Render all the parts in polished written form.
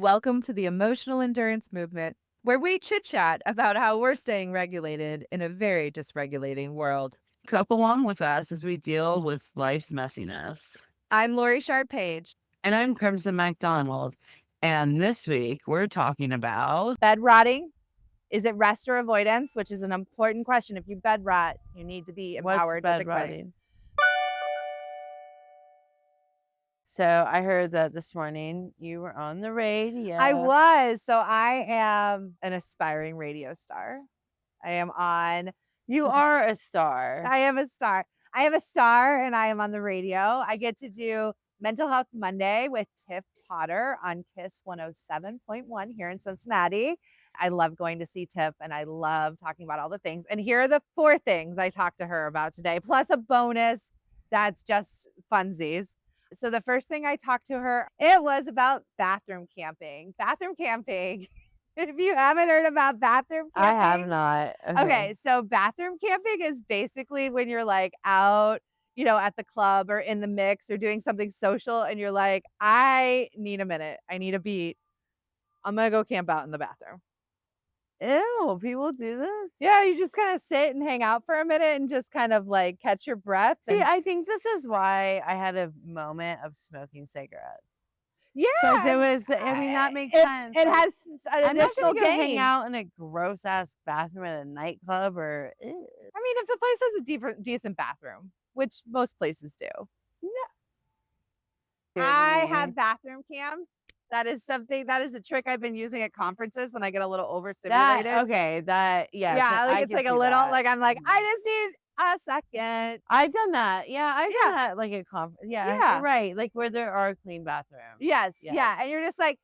Welcome to the Emotional Endurance Movement, where we chit-chat about how we're staying regulated in a very dysregulating world. Come along with us as we deal with life's messiness. I'm Laurie Page. And I'm Crimson MacDonald. And this week we're talking about Bed rotting. Is it rest or avoidance? Which is an important question. If you bed rot, you need to be what's empowered with bed the clinic. rotting. So I heard that this morning you were on the radio. I was. So I am an aspiring radio star. I am on. You are a star. I am a star. I am a star and I am on the radio. I get to do Mental Health Monday with Tiff Potter on KISS 107.1 here in Cincinnati. I love going to see Tiff and I love talking about all the things. And here are the 4 things I talked to her about today, plus a bonus that's just funsies. So the first thing I talked to her, it was about bathroom camping. Bathroom camping. If you haven't heard about bathroom camping. I have not. Okay, so bathroom camping is basically when you're like out, at the club or in the mix or doing something social and you're like, I need a minute. I need a beat. I'm going to go camp out in the bathroom. Ew, people do this? Yeah, you just kind of sit and hang out for a minute and just kind of like catch your breath. See, I think this is why I had a moment of smoking cigarettes. Yeah. Because it was, that makes sense. It has an I'm not additional gonna go hang gain. out in a gross ass bathroom at a nightclub or. I mean, if the place has a decent bathroom, which most places do. No. I have bathroom camps. That is a trick I've been using at conferences when I get a little overstimulated. Yes. Yeah, like it's like a little, like I'm like, I just need a second. I've done that. Yeah, I've done that like at conference. Yeah, you're right. Like where there are clean bathrooms. Yes. Yeah. And you're just like,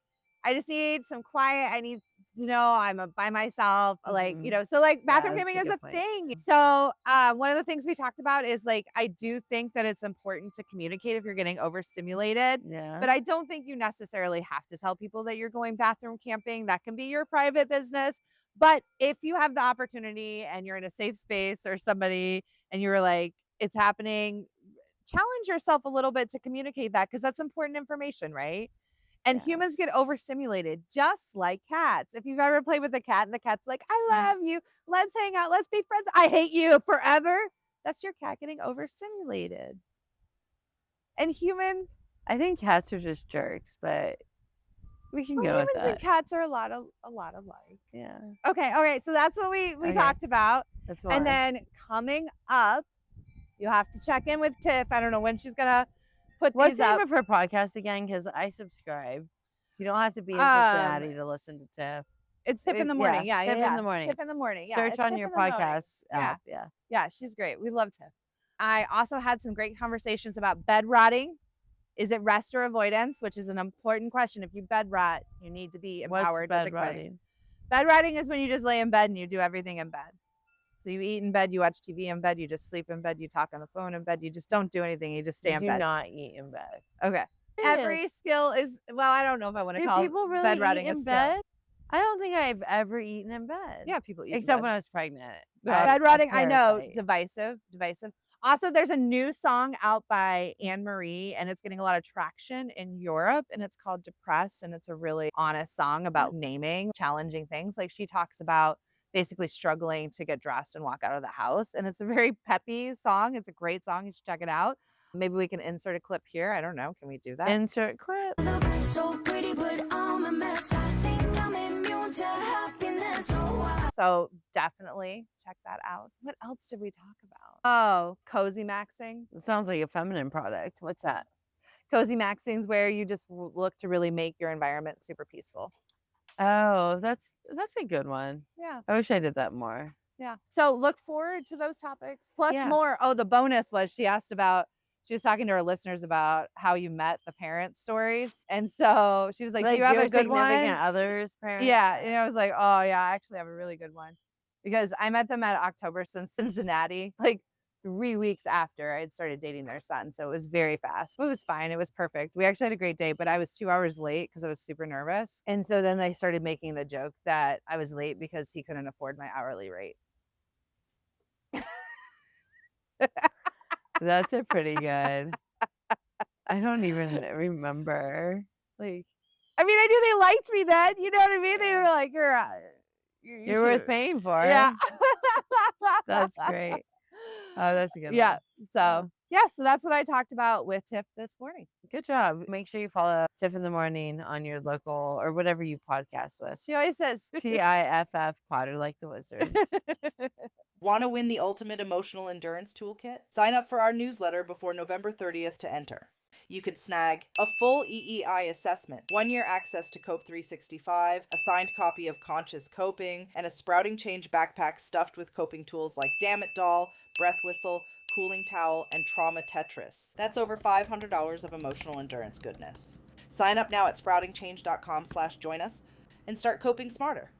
I just need some quiet. I need I'm by myself, like, so like bathroom camping is a thing. So one of the things we talked about is like, I do think that it's important to communicate if you're getting overstimulated. Yeah. But I don't think you necessarily have to tell people that you're going bathroom camping. That can be your private business. But if you have the opportunity and you're in a safe space or somebody and you're like, it's happening, challenge yourself a little bit to communicate that because that's important information, right? And humans get overstimulated just like cats. If you've ever played with a cat and the cat's like, I love you, let's hang out, let's be friends, I hate you forever. That's your cat getting overstimulated. And humans, I think cats are just jerks, but we can go with that. Humans and cats are a lot alike. Yeah. Okay. All right. So that's what we talked about. That's one. And then coming up, you have to check in with Tiff. I don't know when she's gonna put What's these the name up. of her podcast again? Because I subscribe. You don't have to be in Cincinnati to listen to Tiff. It's Tiff in the morning. Yeah, Tiff in the morning. Tiff in the morning. Yeah. Search on your podcast app. Yeah, she's great. We love Tiff. I also had some great conversations about bed rotting. Is it rest or avoidance? Which is an important question. If you bed rot, you need to be empowered. What's bed rotting? Bed rotting is when you just lay in bed and you do everything in bed. So you eat in bed, you watch TV in bed, you just sleep in bed, you talk on the phone in bed, you just don't do anything, you just stay in bed. Do not eat in bed. Okay. Every skill is, well, I don't know if I want to call people really bed rotting eat in bed. I don't think I've ever eaten in bed. Yeah, people eat except when I was pregnant. Bed rotting, I know, divisive. Also, there's a new song out by Anne Marie, and it's getting a lot of traction in Europe, and it's called Depressed, and it's a really honest song about naming challenging things. Like she talks about basically struggling to get dressed and walk out of the house, and it's a very peppy song. It's a great song. You should check it out. Maybe we can insert a clip here. I don't know. Can we do that? Insert clip. So pretty, but I'm a mess. I think I'm immune to happiness. So definitely check that out. What else did we talk about? Oh, cozy maxing. It sounds like a feminine product. What's that? Cozy maxing is where you just look to really make your environment super peaceful. Oh, that's a good one. Yeah. I wish I did that more. Yeah. So look forward to those topics. Plus more. Oh, the bonus was she was talking to her listeners about how you met the parent stories. And so she was like, do you have a good one? Others' parents? Yeah. And I was like, oh yeah, I actually have a really good one. Because I met them at Oktoberfest in Cincinnati, like 3 weeks after I had started dating their son. So it was very fast. It was fine. It was perfect. We actually had a great day, but I was 2 hours late because I was super nervous. And so then they started making the joke that I was late because he couldn't afford my hourly rate. That's a pretty good. I don't even remember. Like, I mean, I knew they liked me then. You know what I mean? They were like, You're worth paying for. Yeah. That's great. Oh, that's a good Yeah. one. So, yeah. So that's what I talked about with Tiff this morning. Good job. Make sure you follow Tiff in the Morning on your local or whatever you podcast with. She always says TIFF Potter like the wizard. Want to win the ultimate emotional endurance toolkit? Sign up for our newsletter before November 30th to enter. You could snag a full EEI assessment, 1-year access to Cope 365, a signed copy of Conscious Coping, and a Sprouting Change backpack stuffed with coping tools like Damn It Doll, Breath Whistle, Cooling Towel, and Trauma Tetris. That's over $500 of emotional endurance goodness. Sign up now at sproutingchange.com/join us and start coping smarter.